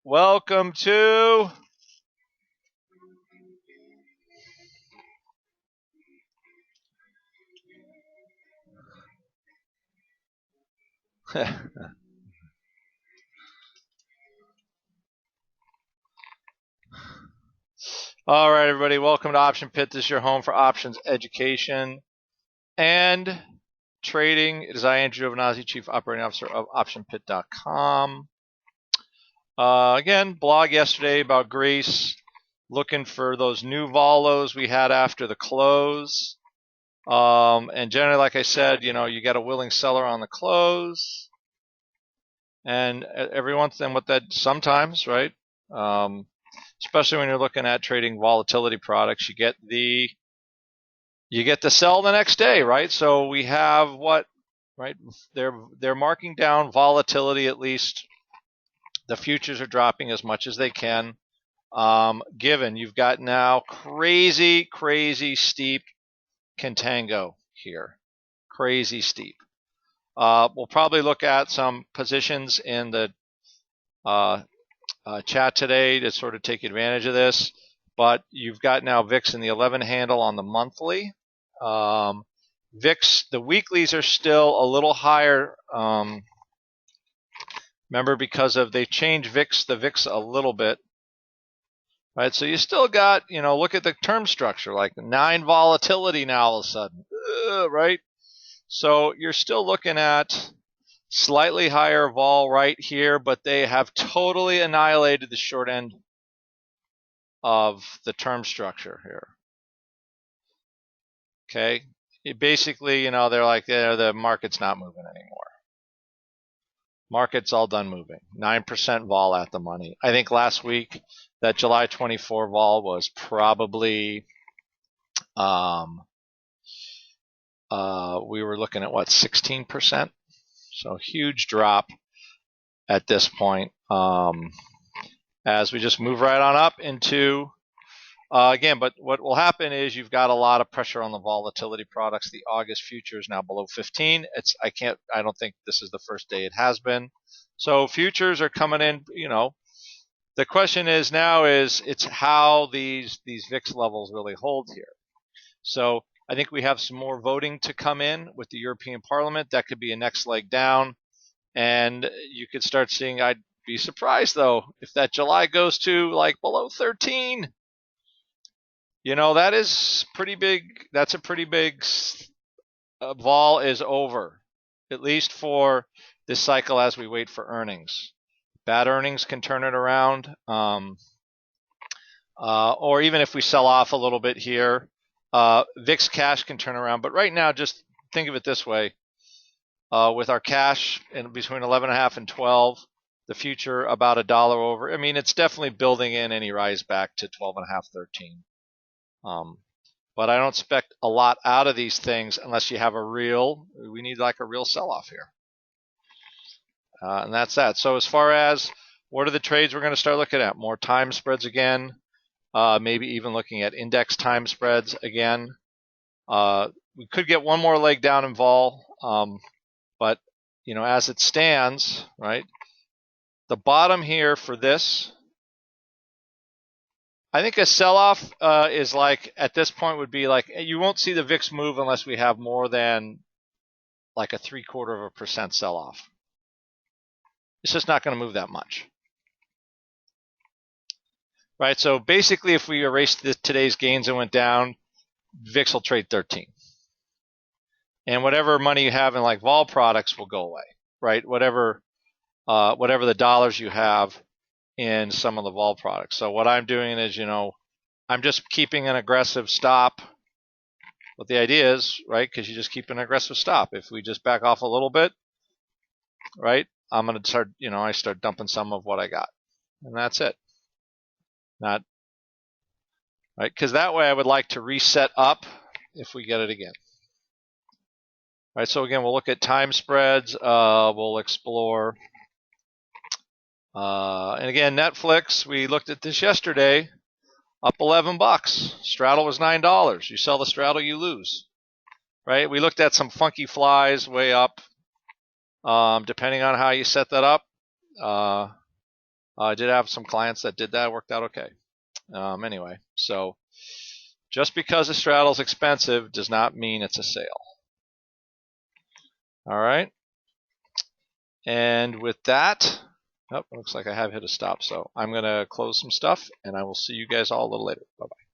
Welcome to All right, everybody. Welcome to Option Pit. This is your home for options education and trading. It is I, Andrew Giovinazzi, Chief Operating Officer of OptionPit.com. Again, blog yesterday about Greece, looking for those new volos we had after the close. And generally, like I said, you got a willing seller on the close. And every once in what that sometimes, right? Especially when you're looking at trading volatility products, you get to sell the next day, right? So we have what, right? They're marking down volatility. At least the futures are dropping as much as they can. Given you've got now crazy steep contango here, crazy steep. We'll probably look at some positions in the chat today to sort of take advantage of this. But you've got now VIX in the 11 handle on the monthly. VIX, the weeklies are still a little higher. Remember, because of they changed the VIX a little bit. Right, so you still got, look at the term structure, like 9 volatility now all of a sudden, right? So you're still looking at slightly higher vol right here, but they have totally annihilated the short end of the term structure here. Okay, basically, they're like, the market's not moving anymore. Market's all done moving. 9% vol at the money. I think last week that July 24 vol was probably, we were looking at what, 16%? So huge drop at this point. As we just move right on up into, again, but what will happen is you've got a lot of pressure on the volatility products. The August future is now below 15. I don't think this is the first day it has been. So futures are coming in, the question is now it's how these VIX levels really hold here. So I think we have some more voting to come in with the European Parliament. That could be a next leg down. And you could start seeing, I'd be surprised though, if that July goes to like below 13. That is pretty big. That's a pretty big vol is over, at least for this cycle as we wait for earnings. Bad earnings can turn it around. Or even if we sell off a little bit here, VIX cash can turn around. But right now, just think of it this way. With our cash in between 11.5 and 12, the future about $1 over. I mean, it's definitely building in any rise back to 12.5, 13. But I don't expect a lot out of these things unless you have we need like a real sell-off here. And that's that. So as far as what are the trades we're going to start looking at? More time spreads again. Maybe even looking at index time spreads again. We could get one more leg down in vol. But, as it stands, right, the bottom here for this, I think a sell-off is like, at this point would be like, you won't see the VIX move unless we have more than like a 0.75% sell-off. It's just not going to move that much. Right, so basically if we erased today's gains and went down, VIX will trade 13. And whatever money you have in like vol products will go away, right? Whatever the dollars you have in some of the vol products. So what I'm doing is, I'm just keeping an aggressive stop. What the idea is, right? Because you just keep an aggressive stop. If we just back off a little bit, right? I'm going to start, I start dumping some of what I got, and that's it. Not right, because that way I would like to reset up if we get it again. All right, so again, we'll look at time spreads. We'll explore. And again, Netflix, we looked at this yesterday, up $11. Straddle was $9. You sell the straddle, you lose. Right? We looked at some funky flies way up, depending on how you set that up. I did have some clients that did that, worked out okay. Anyway, so just because a straddle's expensive does not mean it's a sale. All right. And with that, oh, looks like I have hit a stop. So I'm going to close some stuff, and I will see you guys all a little later. Bye-bye.